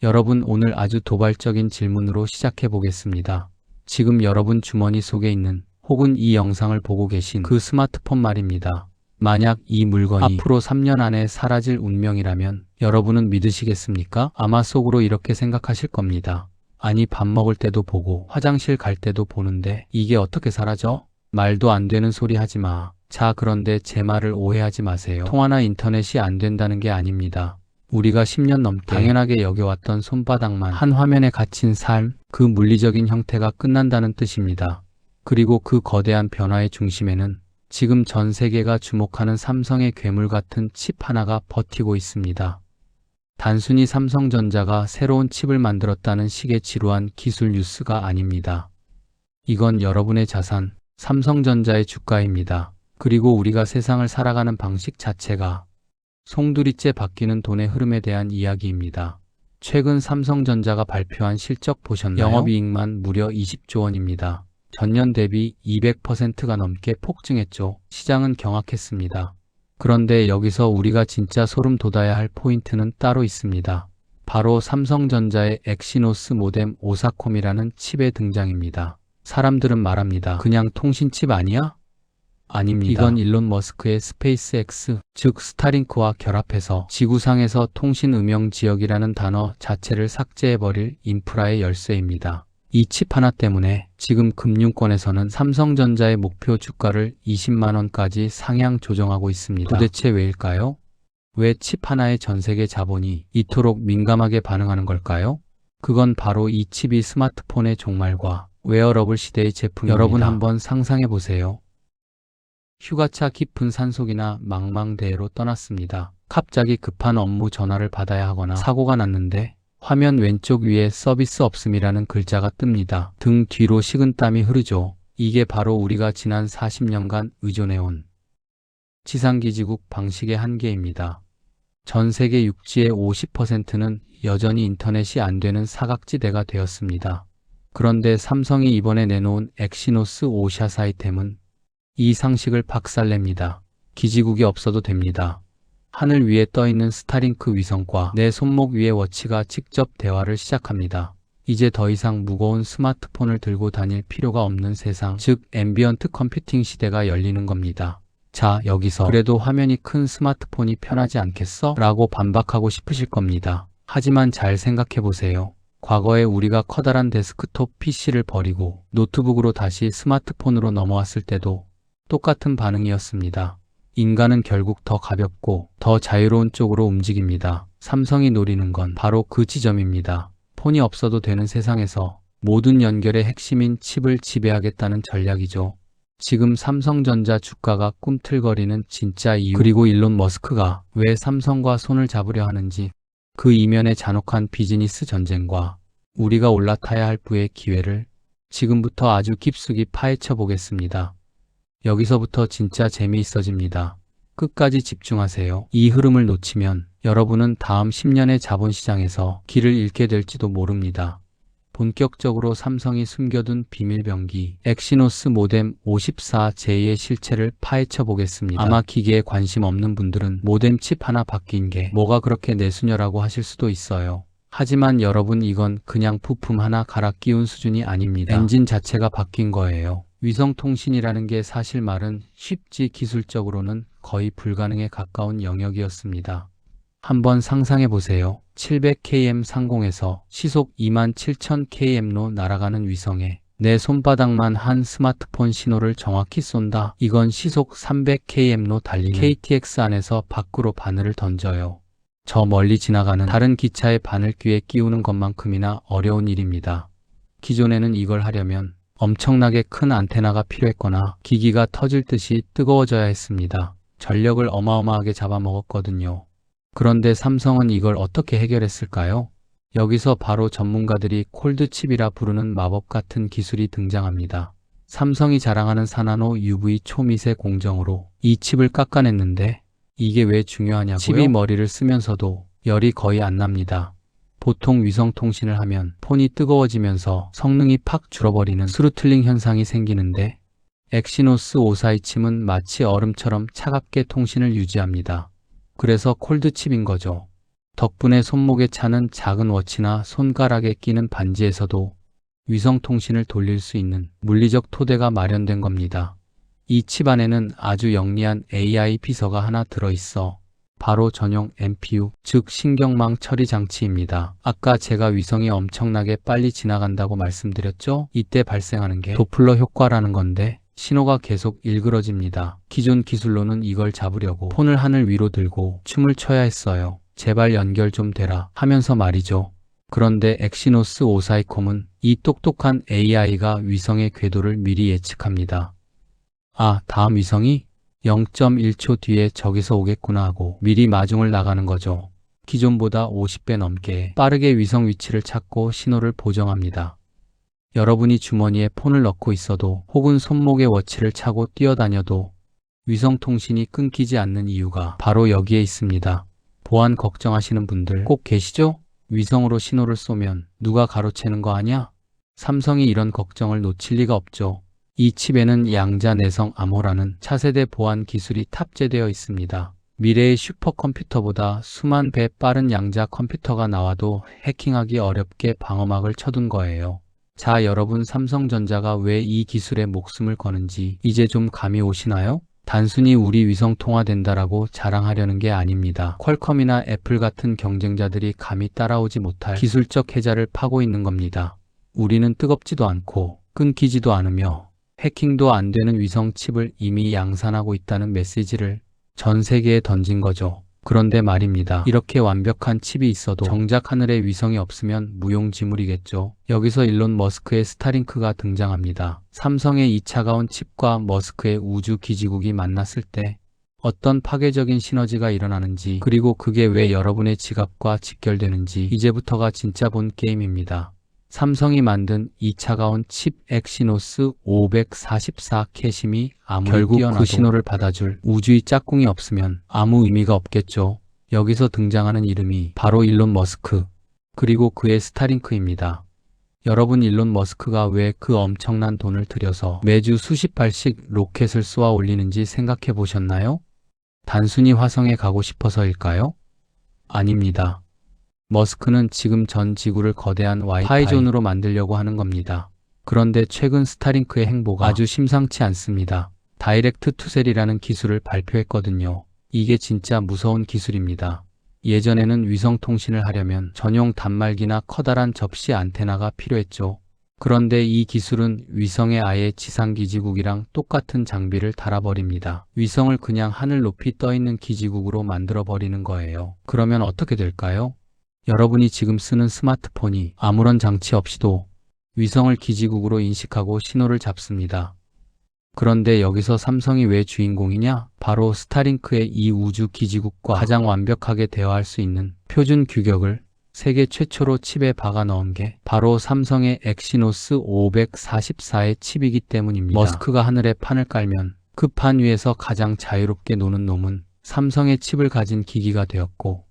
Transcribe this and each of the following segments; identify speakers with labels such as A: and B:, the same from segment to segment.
A: 여러분, 오늘 아주 도발적인 질문으로 시작해 보겠습니다. 지금 여러분 주머니 속에 있는 혹은 이 영상을 보고 계신 그 스마트폰 말입니다. 만약 이 물건이 앞으로 3년 안에 사라질 운명이라면 여러분은 믿으시겠습니까? 아마 속으로 이렇게 생각하실 겁니다. 아니, 밥 먹을 때도 보고 화장실 갈 때도 보는데 이게 어떻게 사라져? 말도 안 되는 소리 하지 마. 자, 그런데 제 말을 오해하지 마세요. 통화나 인터넷이 안 된다는 게 아닙니다. 우리가 10년 넘게 당연하게 여겨왔던 손바닥만 한 화면에 갇힌 삶, 그 물리적인 형태가 끝난다는 뜻입니다. 그리고 그 거대한 변화의 중심에는 지금 전 세계가 주목하는 삼성의 괴물 같은 칩 하나가 버티고 있습니다. 단순히 삼성전자가 새로운 칩을 만들었다는 식의 지루한 기술 뉴스가 아닙니다. 이건 여러분의 자산, 삼성전자의 주가입니다. 그리고 우리가 세상을 살아가는 방식 자체가 송두리째 바뀌는 돈의 흐름에 대한 이야기입니다. 최근 삼성전자가 발표한 실적 보셨나요? 영업이익만 무려 20조 원입니다. 전년 대비 200%가 넘게 폭증했죠. 시장은 경악했습니다. 그런데 여기서 우리가 진짜 소름 돋아야 할 포인트는 따로 있습니다. 바로 삼성전자의 엑시노스 모뎀 오사콤이라는 칩의 등장입니다. 사람들은 말합니다. 그냥 통신칩 아니야? 아닙니다. 이건 일론 머스크의 스페이스X, 즉 스타링크와 결합해서 지구상에서 통신 음영 지역이라는 단어 자체를 삭제해버릴 인프라의 열쇠입니다. 이 칩 하나 때문에 지금 금융권에서는 삼성전자의 목표 주가를 20만 원까지 상향 조정하고 있습니다. 도대체 왜일까요? 왜 칩 하나의 전 세계 자본이 이토록 민감하게 반응하는 걸까요? 그건 바로 이 칩이 스마트폰의 종말과 웨어러블 시대의 제품입니다. 여러분 한번 상상해 보세요. 휴가차 깊은 산속이나 망망대해로 떠났습니다. 갑자기 급한 업무 전화를 받아야 하거나 사고가 났는데 화면 왼쪽 위에 서비스 없음이라는 글자가 뜹니다. 등 뒤로 식은땀이 흐르죠. 이게 바로 우리가 지난 40년간 의존해온 지상기지국 방식의 한계입니다. 전 세계 육지의 50%는 여전히 인터넷이 안 되는 사각지대가 되었습니다. 그런데 삼성이 이번에 내놓은 엑시노스 오샷 아이템은 이 상식을 박살냅니다. 기지국이 없어도 됩니다. 하늘 위에 떠있는 스타링크 위성과 내 손목 위의 워치가 직접 대화를 시작합니다. 이제 더 이상 무거운 스마트폰을 들고 다닐 필요가 없는 세상, 즉 앰비언트 컴퓨팅 시대가 열리는 겁니다. 자, 여기서 그래도 화면이 큰 스마트폰이 편하지 않겠어? 라고 반박하고 싶으실 겁니다. 하지만 잘 생각해 보세요. 과거에 우리가 커다란 데스크톱 PC를 버리고 노트북으로 다시 스마트폰으로 넘어왔을 때도 똑같은 반응이었습니다. 인간은 결국 더 가볍고 더 자유로운 쪽으로 움직입니다. 삼성이 노리는 건 바로 그 지점입니다. 폰이 없어도 되는 세상에서 모든 연결의 핵심인 칩을 지배하겠다는 전략이죠. 지금 삼성전자 주가가 꿈틀거리는 진짜 이유, 그리고 일론 머스크가 왜 삼성과 손을 잡으려 하는지, 그 이면의 잔혹한 비즈니스 전쟁과 우리가 올라타야 할 부의 기회를 지금부터 아주 깊숙이 파헤쳐 보겠습니다. 여기서부터 진짜 재미있어집니다. 끝까지 집중하세요. 이 흐름을 놓치면 여러분은 다음 10년의 자본시장에서 길을 잃게 될지도 모릅니다. 본격적으로 삼성이 숨겨둔 비밀병기 엑시노스 모뎀 54J의 실체를 파헤쳐 보겠습니다. 아마 기계에 관심 없는 분들은 모뎀 칩 하나 바뀐 게 뭐가 그렇게 내수녀라고 하실 수도 있어요. 하지만 여러분, 이건 그냥 부품 하나 갈아 끼운 수준이 아닙니다. 엔진 자체가 바뀐 거예요. 위성통신이라는 게 사실 말은 쉽지 기술적으로는 거의 불가능에 가까운 영역이었습니다. 한번 상상해 보세요. 700km 상공에서 시속 27,000km로 날아가는 위성에 내 손바닥만 한 스마트폰 신호를 정확히 쏜다. 이건 시속 300km로 달리는 KTX 안에서 밖으로 바늘을 던져요. 저 멀리 지나가는 다른 기차의 바늘귀에 끼우는 것만큼이나 어려운 일입니다. 기존에는 이걸 하려면 엄청나게 큰 안테나가 필요했거나 기기가 터질 듯이 뜨거워져야 했습니다. 전력을 어마어마하게 잡아먹었거든요. 그런데 삼성은 이걸 어떻게 해결했을까요? 여기서 바로 전문가들이 콜드칩이라 부르는 마법 같은 기술이 등장합니다. 삼성이 자랑하는 4나노 UV 초미세 공정으로 이 칩을 깎아냈는데 이게 왜 중요하냐고요? 칩이 머리를 쓰면서도 열이 거의 안 납니다. 보통 위성통신을 하면 폰이 뜨거워지면서 성능이 팍 줄어버리는 스루틀링 현상이 생기는데 엑시노스 54칩은 마치 얼음처럼 차갑게 통신을 유지합니다. 그래서 콜드칩인 거죠. 덕분에 손목에 차는 작은 워치나 손가락에 끼는 반지에서도 위성통신을 돌릴 수 있는 물리적 토대가 마련된 겁니다. 이 칩 안에는 아주 영리한 AI 비서가 하나 들어있어 바로 전용 NPU, 즉 신경망 처리 장치입니다. 아까 제가 위성이 엄청나게 빨리 지나간다고 말씀드렸죠? 이때 발생하는 게 도플러 효과라는 건데 신호가 계속 일그러집니다. 기존 기술로는 이걸 잡으려고 폰을 하늘 위로 들고 춤을 춰야 했어요. 제발 연결 좀 되라 하면서 말이죠. 그런데 엑시노스 오사이콤은 이 똑똑한 AI가 위성의 궤도를 미리 예측합니다. 아, 다음 위성이 0.1초 뒤에 저기서 오겠구나 하고 미리 마중을 나가는 거죠. 기존보다 50배 넘게 빠르게 위성 위치를 찾고 신호를 보정합니다. 여러분이 주머니에 폰을 넣고 있어도 혹은 손목에 워치를 차고 뛰어다녀도 위성 통신이 끊기지 않는 이유가 바로 여기에 있습니다. 보안 걱정하시는 분들 꼭 계시죠? 위성으로 신호를 쏘면 누가 가로채는 거 아냐? 삼성이 이런 걱정을 놓칠 리가 없죠. 이 칩에는 양자 내성 암호라는 차세대 보안 기술이 탑재되어 있습니다. 미래의 슈퍼컴퓨터보다 수만 배 빠른 양자 컴퓨터가 나와도 해킹하기 어렵게 방어막을 쳐둔 거예요. 자, 여러분, 삼성전자가 왜 이 기술에 목숨을 거는지 이제 좀 감이 오시나요? 단순히 우리 위성 통화된다라고 자랑하려는 게 아닙니다. 퀄컴이나 애플 같은 경쟁자들이 감히 따라오지 못할 기술적 해자를 파고 있는 겁니다. 우리는 뜨겁지도 않고 끊기지도 않으며 해킹도 안 되는 위성 칩을 이미 양산하고 있다는 메시지를 전 세계에 던진 거죠. 그런데 말입니다. 이렇게 완벽한 칩이 있어도 정작 하늘에 위성이 없으면 무용지물이겠죠. 여기서 일론 머스크의 스타링크가 등장합니다. 삼성의 이 차가운 칩과 머스크의 우주 기지국이 만났을 때 어떤 파괴적인 시너지가 일어나는지, 그리고 그게 왜 여러분의 지갑과 직결되는지 이제부터가 진짜 본 게임입니다. 삼성이 만든 이 차가운 칩 엑시노스 544 캐심이 결국 그 신호를 받아줄 우주의 짝꿍이 없으면 아무 의미가 없겠죠. 여기서 등장하는 이름이 바로 일론 머스크, 그리고 그의 스타링크입니다. 여러분, 일론 머스크가 왜 그 엄청난 돈을 들여서 매주 수십 발씩 로켓을 쏘아 올리는지 생각해 보셨나요? 단순히 화성에 가고 싶어서일까요? 아닙니다. 머스크는 지금 전 지구를 거대한 와이파이존으로 만들려고 하는 겁니다. 그런데 최근 스타링크의 행보가 아주 심상치 않습니다. 다이렉트 투셀이라는 기술을 발표했거든요. 이게 진짜 무서운 기술입니다. 예전에는 위성 통신을 하려면 전용 단말기나 커다란 접시 안테나가 필요했죠. 그런데 이 기술은 위성에 아예 지상기지국이랑 똑같은 장비를 달아버립니다. 위성을 그냥 하늘 높이 떠있는 기지국으로 만들어버리는 거예요. 그러면 어떻게 될까요? 여러분이 지금 쓰는 스마트폰이 아무런 장치 없이도 위성을 기지국으로 인식하고 신호를 잡습니다. 그런데 여기서 삼성이 왜 주인공이냐? 바로 스타링크의 이 우주 기지국과 가장 완벽하게 대화할 수 있는 표준 규격을 세계 최초로 칩에 박아 넣은 게 바로 삼성의 엑시노스 544의 칩이기 때문입니다. 머스크가 하늘에 판을 깔면 그 판 위에서 가장 자유롭게 노는 놈은 삼성의 칩을 가진 기기가 되었고,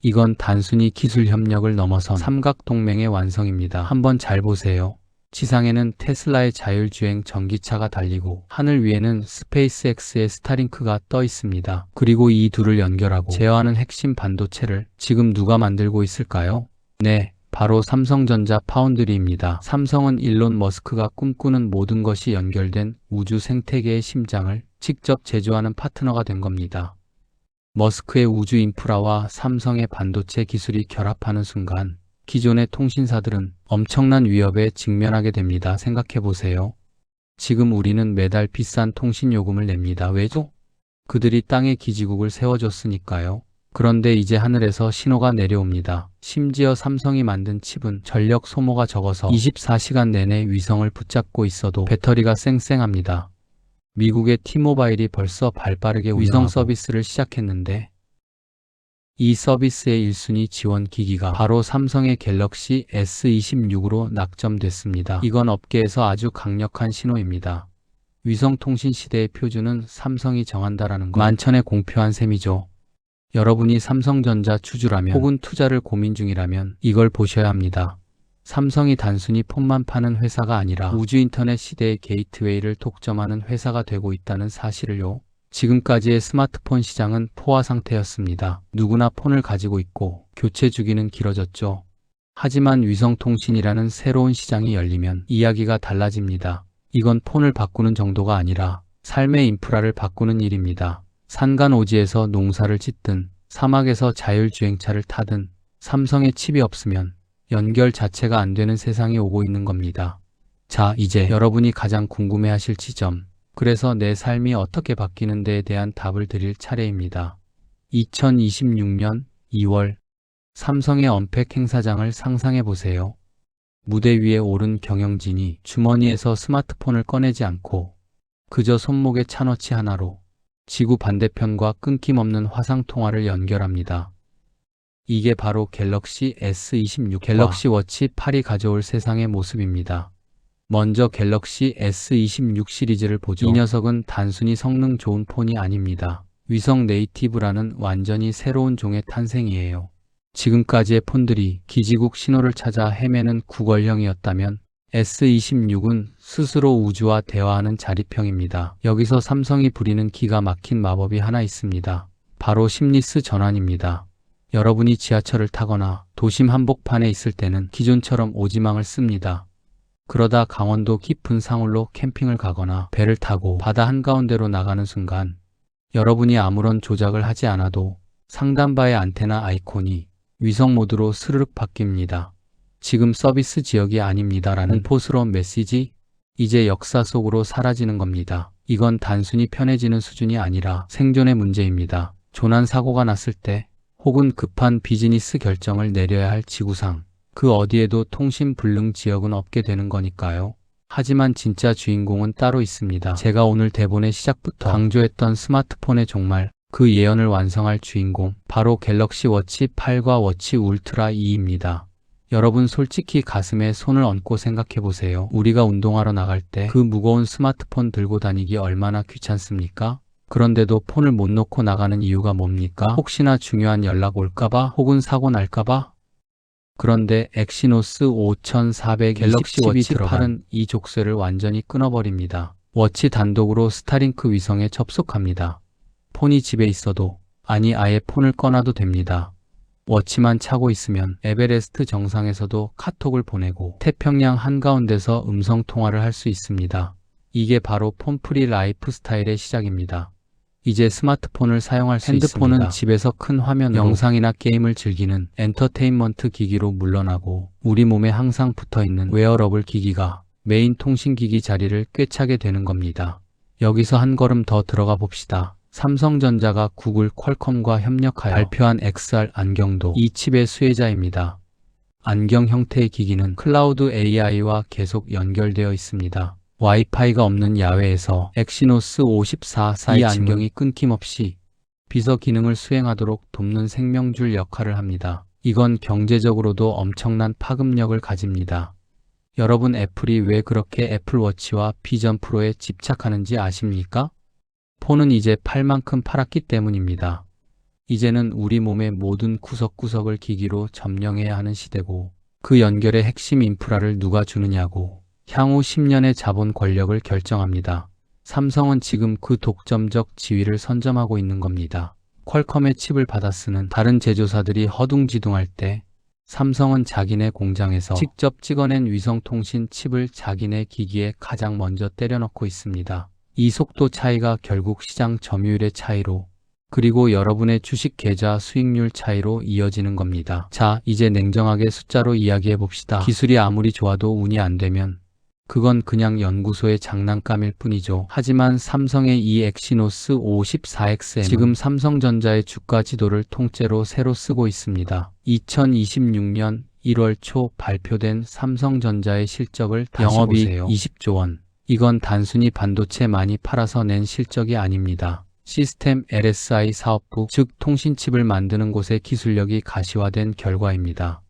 A: 이건 단순히 기술 협력을 넘어선 삼각동맹의 완성입니다. 한번 잘 보세요. 지상에는 테슬라의 자율주행 전기차가 달리고 하늘 위에는 스페이스X의 스타링크가 떠 있습니다. 그리고 이 둘을 연결하고 제어하는 핵심 반도체를 지금 누가 만들고 있을까요? 네, 바로 삼성전자 파운드리입니다. 삼성은 일론 머스크가 꿈꾸는 모든 것이 연결된 우주 생태계의 심장을 직접 제조하는 파트너가 된 겁니다. 머스크의 우주 인프라와 삼성의 반도체 기술이 결합하는 순간 기존의 통신사들은 엄청난 위협에 직면하게 됩니다. 생각해 보세요. 지금 우리는 매달 비싼 통신 요금을 냅니다. 왜죠? 그들이 땅에 기지국을 세워줬으니까요. 그런데 이제 하늘에서 신호가 내려옵니다. 심지어 삼성이 만든 칩은 전력 소모가 적어서 24시간 내내 위성을 붙잡고 있어도 배터리가 쌩쌩합니다. 미국의 T-모바일이 벌써 발빠르게 위성 서비스를 시작했는데 이 서비스의 1순위 지원 기기가 바로 삼성의 갤럭시 S26으로 낙점됐습니다. 이건 업계에서 아주 강력한 신호입니다. 위성통신 시대의 표준은 삼성이 정한다라는 건 만천에 공표한 셈이죠. 여러분이 삼성전자 주주라면 혹은 투자를 고민 중이라면 이걸 보셔야 합니다. 삼성이 단순히 폰만 파는 회사가 아니라 우주 인터넷 시대의 게이트웨이를 독점하는 회사가 되고 있다는 사실을요. 지금까지의 스마트폰 시장은 포화 상태였습니다. 누구나 폰을 가지고 있고 교체 주기는 길어졌죠. 하지만 위성통신이라는 새로운 시장이 열리면 이야기가 달라집니다. 이건 폰을 바꾸는 정도가 아니라 삶의 인프라를 바꾸는 일입니다. 산간오지에서 농사를 짓든 사막에서 자율주행차를 타든 삼성의 칩이 없으면 연결 자체가 안 되는 세상이 오고 있는 겁니다. 자, 이제 여러분이 가장 궁금해하실 지점, 그래서 내 삶이 어떻게 바뀌는 데에 대한 답을 드릴 차례입니다. 2026년 2월 삼성의 언팩 행사장을 상상해 보세요. 무대 위에 오른 경영진이 주머니에서 스마트폰을 꺼내지 않고 그저 손목에 차너치 하나로 지구 반대편과 끊김없는 화상통화를 연결합니다. 이게 바로 갤럭시 S26과 갤럭시 워치 8이 가져올 세상의 모습입니다. 먼저 갤럭시 S26 시리즈를 보죠. 이 녀석은 단순히 성능 좋은 폰이 아닙니다. 위성 네이티브라는 완전히 새로운 종의 탄생이에요. 지금까지의 폰들이 기지국 신호를 찾아 헤매는 구걸형이었다면 S26은 스스로 우주와 대화하는 자립형입니다. 여기서 삼성이 부리는 기가 막힌 마법이 하나 있습니다. 바로 심리스 전환입니다. 여러분이 지하철을 타거나 도심 한복판에 있을 때는 기존처럼 오지망을 씁니다. 그러다 강원도 깊은 상울로 캠핑을 가거나 배를 타고 바다 한가운데로 나가는 순간 여러분이 아무런 조작을 하지 않아도 상단바의 안테나 아이콘이 위성 모드로 스르륵 바뀝니다. 지금 서비스 지역이 아닙니다라는 공포스러운 메시지, 이제 역사 속으로 사라지는 겁니다. 이건 단순히 편해지는 수준이 아니라 생존의 문제입니다. 조난 사고가 났을 때 혹은 급한 비즈니스 결정을 내려야 할 지구상 그 어디에도 통신 불능 지역은 없게 되는 거니까요. 하지만 진짜 주인공은 따로 있습니다. 제가 오늘 대본의 시작부터 강조했던 스마트폰의 종말, 그 예언을 완성할 주인공, 바로 갤럭시 워치 8과 워치 울트라 2입니다. 여러분 솔직히 가슴에 손을 얹고 생각해보세요. 우리가 운동하러 나갈 때 그 무거운 스마트폰 들고 다니기 얼마나 귀찮습니까? 그런데도 폰을 못 놓고 나가는 이유가 뭡니까? 혹시나 중요한 연락 올까봐 혹은 사고 날까봐? 그런데 엑시노스 5400 갤럭시 워치 8은 이 족쇄를 완전히 끊어버립니다. 워치 단독으로 스타링크 위성에 접속합니다. 폰이 집에 있어도, 아니 아예 폰을 꺼놔도 됩니다. 워치만 차고 있으면 에베레스트 정상에서도 카톡을 보내고 태평양 한가운데서 음성통화를 할 수 있습니다. 이게 바로 폰프리 라이프 스타일의 시작입니다. 이제 스마트폰을 사용할 수 있습니다. 핸드폰은 집에서 큰 화면으로 영상이나 게임을 즐기는 엔터테인먼트 기기로 물러나고 우리 몸에 항상 붙어있는 웨어러블 기기가 메인 통신기기 자리를 꿰차게 되는 겁니다. 여기서 한 걸음 더 들어가 봅시다. 삼성전자가 구글, 퀄컴과 협력하여 발표한 XR 안경도 이 칩의 수혜자입니다. 안경 형태의 기기는 클라우드 AI와 계속 연결되어 있습니다. 와이파이가 없는 야외에서 엑시노스 54 이 안경이 끊김없이 비서 기능을 수행하도록 돕는 생명줄 역할을 합니다. 이건 경제적으로도 엄청난 파급력을 가집니다. 여러분, 애플이 왜 그렇게 애플워치와 비전 프로에 집착하는지 아십니까? 폰은 이제 팔 만큼 팔았기 때문입니다. 이제는 우리 몸의 모든 구석구석을 기기로 점령해야 하는 시대고, 그 연결의 핵심 인프라를 누가 주느냐고 향후 10년의 자본 권력을 결정합니다. 삼성은 지금 그 독점적 지위를 선점하고 있는 겁니다. 퀄컴의 칩을 받아 쓰는 다른 제조사들이 허둥지둥할 때 삼성은 자기네 공장에서 직접 찍어낸 위성통신 칩을 자기네 기기에 가장 먼저 때려 넣고 있습니다. 이 속도 차이가 결국 시장 점유율의 차이로, 그리고 여러분의 주식 계좌 수익률 차이로 이어지는 겁니다. 자, 이제 냉정하게 숫자로 이야기해 봅시다. 기술이 아무리 좋아도 운이 안 되면 그건 그냥 연구소의 장난감일 뿐이죠. 하지만 삼성의 이 엑시노스 54XM은 지금 삼성전자의 주가 지도를 통째로 새로 쓰고 있습니다. 2026년 1월 초 발표된 삼성전자의 실적을 다시 보세요. 20조 원. 이건 단순히 반도체 많이 팔아서 낸 실적이 아닙니다. 시스템 LSI 사업부, 즉 통신칩을 만드는 곳의 기술력이 가시화된 결과입니다.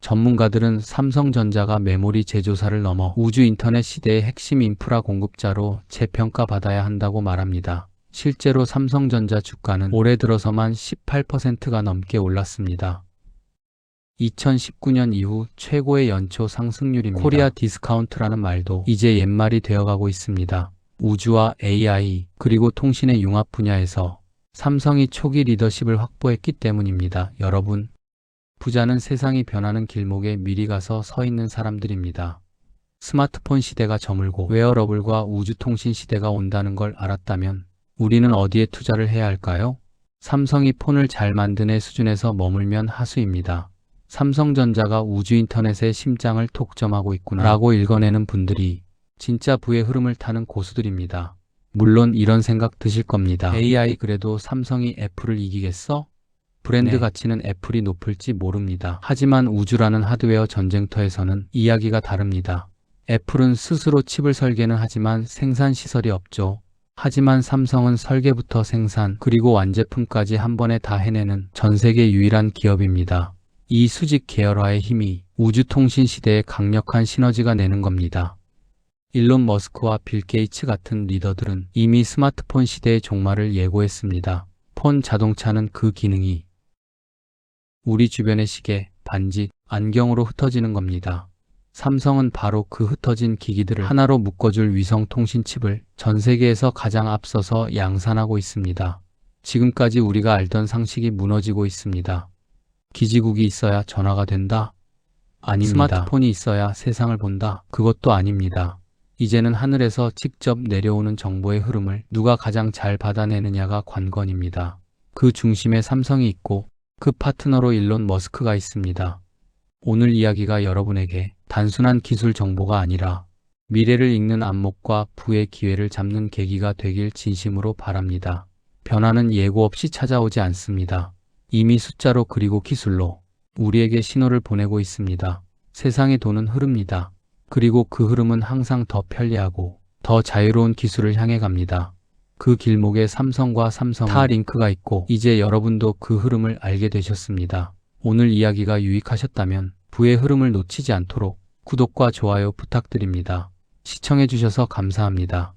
A: 전문가들은 삼성전자가 메모리 제조사를 넘어 우주 인터넷 시대의 핵심 인프라 공급자로 재평가받아야 한다고 말합니다. 실제로 삼성전자 주가는 올해 들어서만 18%가 넘게 올랐습니다. 2019년 이후 최고의 연초 상승률입니다. 코리아 디스카운트라는 말도 이제 옛말이 되어가고 있습니다. 우주와 AI, 그리고 통신의 융합 분야에서 삼성이 초기 리더십을 확보했기 때문입니다. 여러분, 부자는 세상이 변하는 길목에 미리 가서 서 있는 사람들입니다. 스마트폰 시대가 저물고 웨어러블과 우주통신 시대가 온다는 걸 알았다면 우리는 어디에 투자를 해야 할까요? 삼성이 폰을 잘 만드는 수준에서 머물면 하수입니다. 삼성전자가 우주인터넷의 심장을 독점하고 있구나 라고 읽어내는 분들이 진짜 부의 흐름을 타는 고수들입니다. 물론 이런 생각 드실 겁니다. AI 그래도 삼성이 애플을 이기겠어? 브랜드 가치는 애플이 높을지 모릅니다. 하지만 우주라는 하드웨어 전쟁터에서는 이야기가 다릅니다. 애플은 스스로 칩을 설계는 하지만 생산 시설이 없죠. 하지만 삼성은 설계부터 생산, 그리고 완제품까지 한 번에 다 해내는 전 세계 유일한 기업입니다. 이 수직 계열화의 힘이 우주통신 시대에 강력한 시너지가 내는 겁니다. 일론 머스크와 빌 게이츠 같은 리더들은 이미 스마트폰 시대의 종말을 예고했습니다. 폰 자동차는 그 기능이 우리 주변의 시계, 반지, 안경으로 흩어지는 겁니다. 삼성은 바로 그 흩어진 기기들을 하나로 묶어줄 위성통신칩을 전 세계에서 가장 앞서서 양산하고 있습니다. 지금까지 우리가 알던 상식이 무너지고 있습니다. 기지국이 있어야 전화가 된다? 아닙니다. 스마트폰이 있어야 세상을 본다? 그것도 아닙니다. 이제는 하늘에서 직접 내려오는 정보의 흐름을 누가 가장 잘 받아내느냐가 관건입니다. 그 중심에 삼성이 있고 그 파트너로 일론 머스크가 있습니다. 오늘 이야기가 여러분에게 단순한 기술 정보가 아니라 미래를 읽는 안목과 부의 기회를 잡는 계기가 되길 진심으로 바랍니다. 변화는 예고 없이 찾아오지 않습니다. 이미 숫자로 그리고 기술로 우리에게 신호를 보내고 있습니다. 세상의 돈은 흐릅니다. 그리고 그 흐름은 항상 더 편리하고 더 자유로운 기술을 향해 갑니다. 그 길목에 삼성과 스타링크가 있고 이제 여러분도 그 흐름을 알게 되셨습니다. 오늘 이야기가 유익하셨다면 부의 흐름을 놓치지 않도록 구독과 좋아요 부탁드립니다. 시청해주셔서 감사합니다.